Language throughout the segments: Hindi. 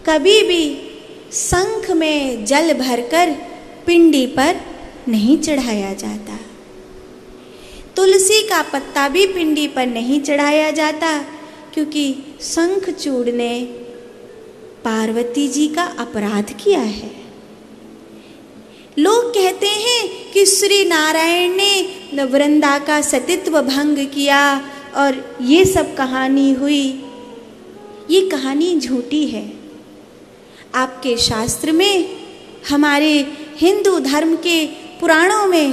कभी भी शंख में जल भरकर पिंडी पर नहीं चढ़ाया जाता। तुलसी का पत्ता भी पिंडी पर नहीं चढ़ाया जाता, क्योंकि शंखचूड़ ने पार्वती जी का अपराध किया है। लोग कहते हैं कि श्री नारायण ने वृंदा का सतीत्व भंग किया और ये सब कहानी हुई। ये कहानी झूठी है। आपके शास्त्र में, हमारे हिंदू धर्म के पुराणों में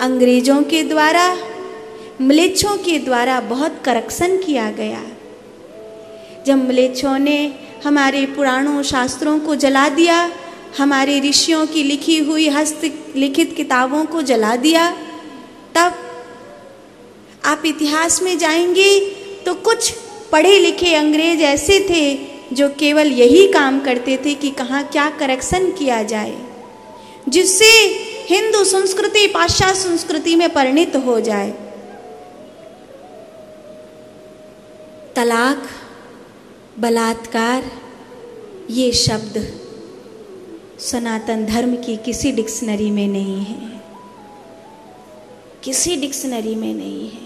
अंग्रेजों के द्वारा, म्लेच्छों के द्वारा बहुत करेक्शन किया गया। जब म्लेच्छों ने हमारे पुराणों शास्त्रों को जला दिया, हमारे ऋषियों की लिखी हुई हस्तलिखित किताबों को जला दिया, तब आप इतिहास में जाएंगे तो कुछ पढ़े लिखे अंग्रेज ऐसे थे जो केवल यही काम करते थे कि कहाँ क्या करेक्शन किया जाए, जिससे हिंदू संस्कृति पाश्चात्य संस्कृति में परिणत हो जाए। तलाक, बलात्कार, ये शब्द सनातन धर्म की किसी डिक्शनरी में नहीं है, किसी डिक्शनरी में नहीं है।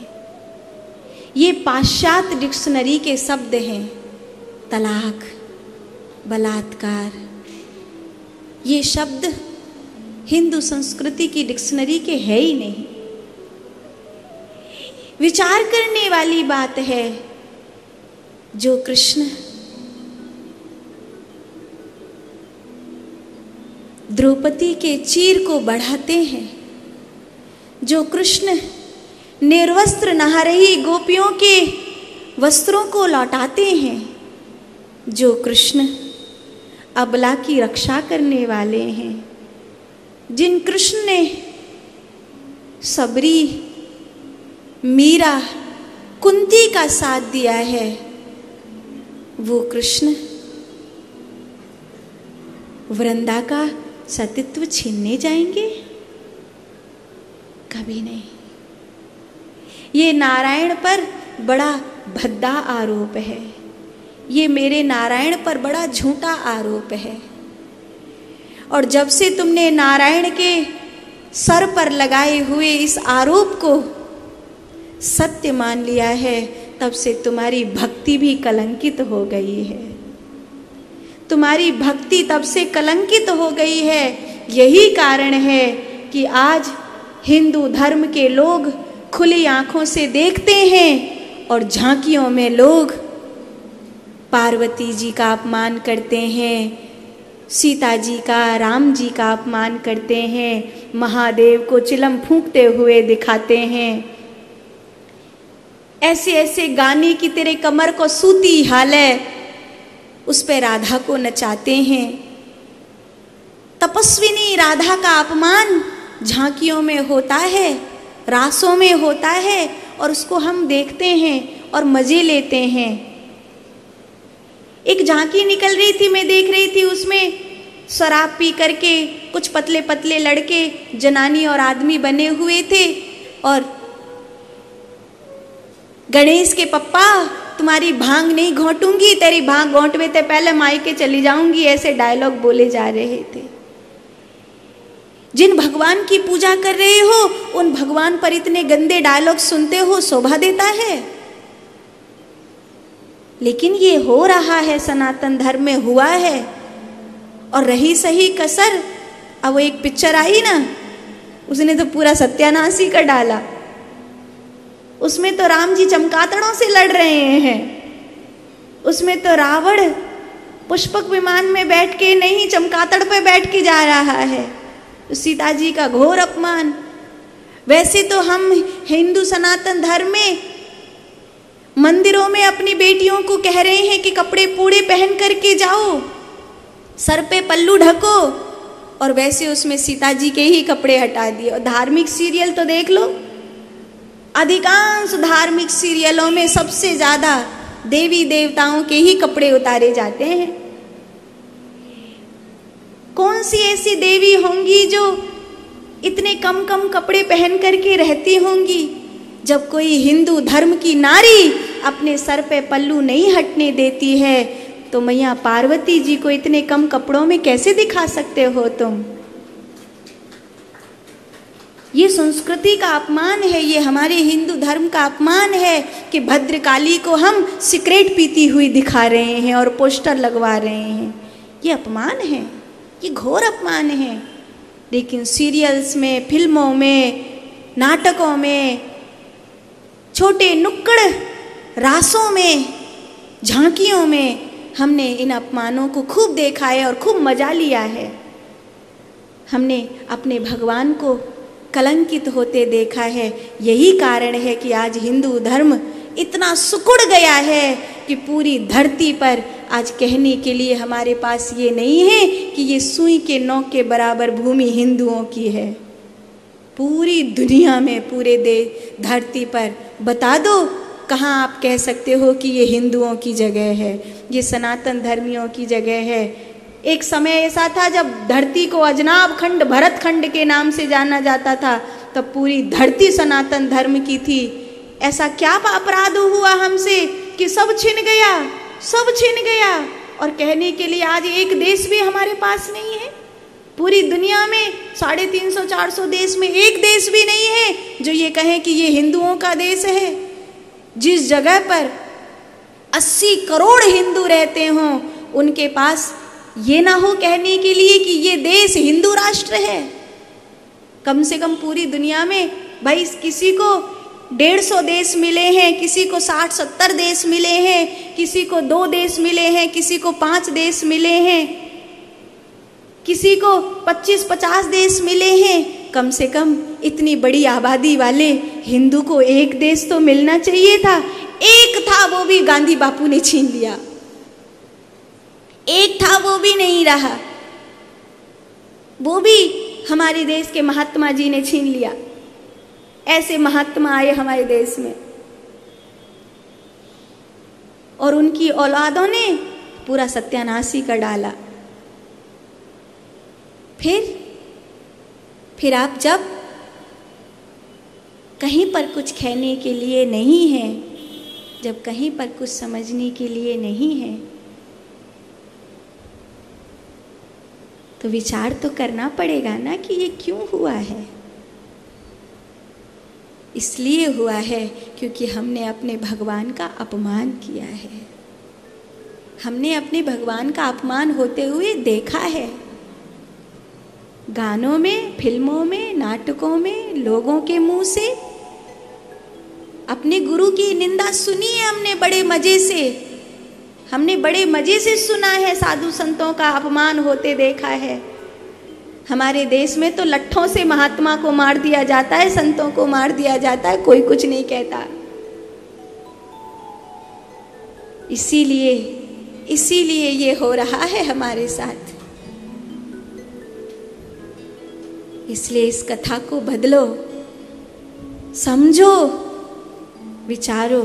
ये पाश्चात्य डिक्शनरी के शब्द हैं। तलाक, बलात्कार, ये शब्द हिंदू संस्कृति की डिक्शनरी के है ही नहीं। विचार करने वाली बात है, जो कृष्ण द्रौपदी के चीर को बढ़ाते हैं, जो कृष्ण निर्वस्त्र नहा रही गोपियों के वस्त्रों को लौटाते हैं, जो कृष्ण अबला की रक्षा करने वाले हैं, जिन कृष्ण ने सबरी, मीरा, कुंती का साथ दिया है, वो कृष्ण वृंदा का सतीत्व छीनने जाएंगे? कभी नहीं। ये नारायण पर बड़ा भद्दा आरोप है, ये मेरे नारायण पर बड़ा झूठा आरोप है। और जब से तुमने नारायण के सर पर लगाए हुए इस आरोप को सत्य मान लिया है, तब से तुम्हारी भक्ति भी कलंकित हो गई है। तुम्हारी भक्ति तब से कलंकित हो गई है। यही कारण है कि आज हिंदू धर्म के लोग खुली आंखों से देखते हैं और झांकियों में लोग पार्वती जी का अपमान करते हैं, सीता जी का, राम जी का अपमान करते हैं, महादेव को चिलम फूंकते हुए दिखाते हैं। ऐसे ऐसे गाने की तेरे कमर को सूती हाल है, उस पे राधा को नचाते हैं। तपस्विनी राधा का अपमान झांकियों में होता है, रासों में होता है, और उसको हम देखते हैं और मजे लेते हैं। एक झांकी निकल रही थी, मैं देख रही थी, उसमें शराब पी करके कुछ पतले पतले लड़के जनानी और आदमी बने हुए थे, और गणेश के पप्पा तुम्हारी भांग नहीं घोटूंगी, तेरी भांग घोंटवे ते पहले मायके चली जाऊंगी, ऐसे डायलॉग बोले जा रहे थे। जिन भगवान की पूजा कर रहे हो, उन भगवान पर इतने गंदे डायलॉग सुनते हो, शोभा देता है? लेकिन ये हो रहा है, सनातन धर्म में हुआ है। और रही सही कसर, अब वो एक पिक्चर आई ना, उसने तो पूरा सत्यानाश ही कर डाला। उसमें तो राम जी चमगादड़ों से लड़ रहे हैं, उसमें तो रावण पुष्पक विमान में बैठ के नहीं, चमगादड़ पे बैठ के जा रहा है। सीता जी का घोर अपमान। वैसे तो हम हिंदू सनातन धर्म में मंदिरों में अपनी बेटियों को कह रहे हैं कि कपड़े पूरे पहन करके जाओ, सर पे पल्लू ढको, और वैसे उसमें सीता जी के ही कपड़े हटा दिए। और धार्मिक सीरियल तो देख लो, अधिकांश धार्मिक सीरियलों में सबसे ज्यादा देवी देवताओं के ही कपड़े उतारे जाते हैं। कौन सी ऐसी देवी होंगी जो इतने कम कम कपड़े पहन करके रहती होंगी? जब कोई हिंदू धर्म की नारी अपने सर पे पल्लू नहीं हटने देती है, तो मैया पार्वती जी को इतने कम कपड़ों में कैसे दिखा सकते हो तुम? ये संस्कृति का अपमान है, ये हमारे हिंदू धर्म का अपमान है कि भद्रकाली को हम सिगरेट पीती हुई दिखा रहे हैं और पोस्टर लगवा रहे हैं। ये अपमान है, ये घोर अपमान है। लेकिन सीरियल्स में, फिल्मों में, नाटकों में, छोटे नुक्कड़ रासों में, झांकियों में हमने इन अपमानों को खूब देखा है और खूब मजा लिया है। हमने अपने भगवान को कलंकित होते देखा है। यही कारण है कि आज हिंदू धर्म इतना सिकुड़ गया है कि पूरी धरती पर आज कहने के लिए हमारे पास ये नहीं है कि ये सुई के नोक के बराबर भूमि हिंदुओं की है। पूरी दुनिया में, पूरे धरती पर बता दो कहाँ आप कह सकते हो कि ये हिंदुओं की जगह है, ये सनातन धर्मियों की जगह है। एक समय ऐसा था जब धरती को अजनाब खंड, भरत खंड के नाम से जाना जाता था, तब पूरी धरती सनातन धर्म की थी। ऐसा क्या अपराध हुआ हमसे कि सब छिन गया, सब छिन गया। और कहने के लिए आज एक देश भी हमारे पास नहीं है। पूरी दुनिया में 350-400 देश में एक देश भी नहीं है जो ये कहे कि ये हिंदुओं का देश है। जिस जगह पर 80 करोड़ हिंदू रहते हों, उनके पास ये ना हो कहने के लिए कि ये देश हिंदू राष्ट्र है। कम से कम पूरी दुनिया में भाई किसी को 150 देश मिले हैं, किसी को 60-70 देश मिले हैं, किसी को 2 देश मिले हैं, किसी को 5 देश मिले हैं, किसी को 25-50 देश मिले हैं। कम से कम इतनी बड़ी आबादी वाले हिंदू को एक देश तो मिलना चाहिए था। एक था, वो भी गांधी बापू ने छीन लिया। एक था, वो भी नहीं रहा, वो भी हमारे देश के महात्मा जी ने छीन लिया। ऐसे महात्मा आए हमारे देश में और उनकी औलादों ने पूरा सत्यानाश ही कर डाला। फिर आप जब कहीं पर कुछ कहने के लिए नहीं है, जब कहीं पर कुछ समझने के लिए नहीं है, तो विचार तो करना पड़ेगा ना कि ये क्यों हुआ है। इसलिए हुआ है क्योंकि हमने अपने भगवान का अपमान किया है। हमने अपने भगवान का अपमान होते हुए देखा है। गानों में, फिल्मों में, नाटकों में लोगों के मुंह से अपने गुरु की निंदा सुनी है हमने बड़े मजे से। हमने बड़े मजे से सुना है, साधु संतों का अपमान होते देखा है। हमारे देश में तो लट्ठों से महात्मा को मार दिया जाता है, संतों को मार दिया जाता है, कोई कुछ नहीं कहता। इसीलिए ये हो रहा है हमारे साथ। इसलिए इस कथा को बदलो, समझो, विचारो।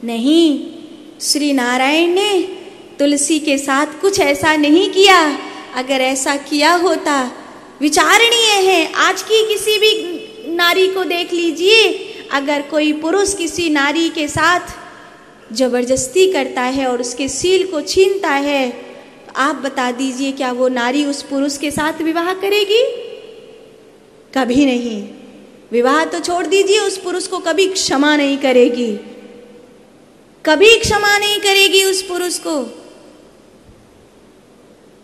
नहीं, श्री नारायण ने तुलसी के साथ कुछ ऐसा नहीं किया। अगर ऐसा किया होता, विचारणीय है। आज की किसी भी नारी को देख लीजिए, अगर कोई पुरुष किसी नारी के साथ जबरदस्ती करता है और उसके सील को छीनता है, तो आप बता दीजिए क्या वो नारी उस पुरुष के साथ विवाह करेगी? कभी नहीं। विवाह तो छोड़ दीजिए, उस पुरुष को कभी क्षमा नहीं करेगी, कभी क्षमा नहीं करेगी उस पुरुष को।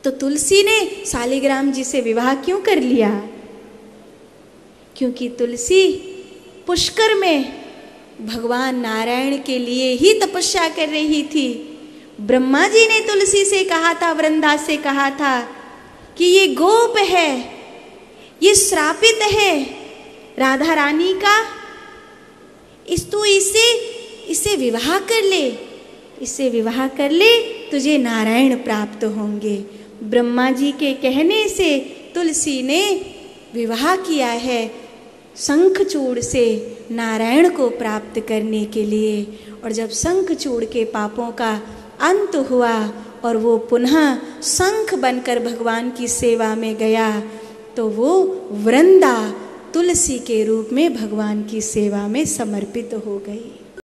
तो तुलसी ने शालिग्राम जी से विवाह क्यों कर लिया? क्योंकि तुलसी पुष्कर में भगवान नारायण के लिए ही तपस्या कर रही थी। ब्रह्मा जी ने तुलसी से कहा था, वृंदा से कहा था कि ये गोप है, ये श्रापित है राधा रानी का, इसे विवाह कर ले, इसे विवाह कर ले, तुझे नारायण प्राप्त होंगे। ब्रह्मा जी के कहने से तुलसी ने विवाह किया है शंखचूड़ से नारायण को प्राप्त करने के लिए। और जब शंखचूड़ के पापों का अंत हुआ और वो पुनः शंख बनकर भगवान की सेवा में गया, तो वो वृंदा तुलसी के रूप में भगवान की सेवा में समर्पित हो गई।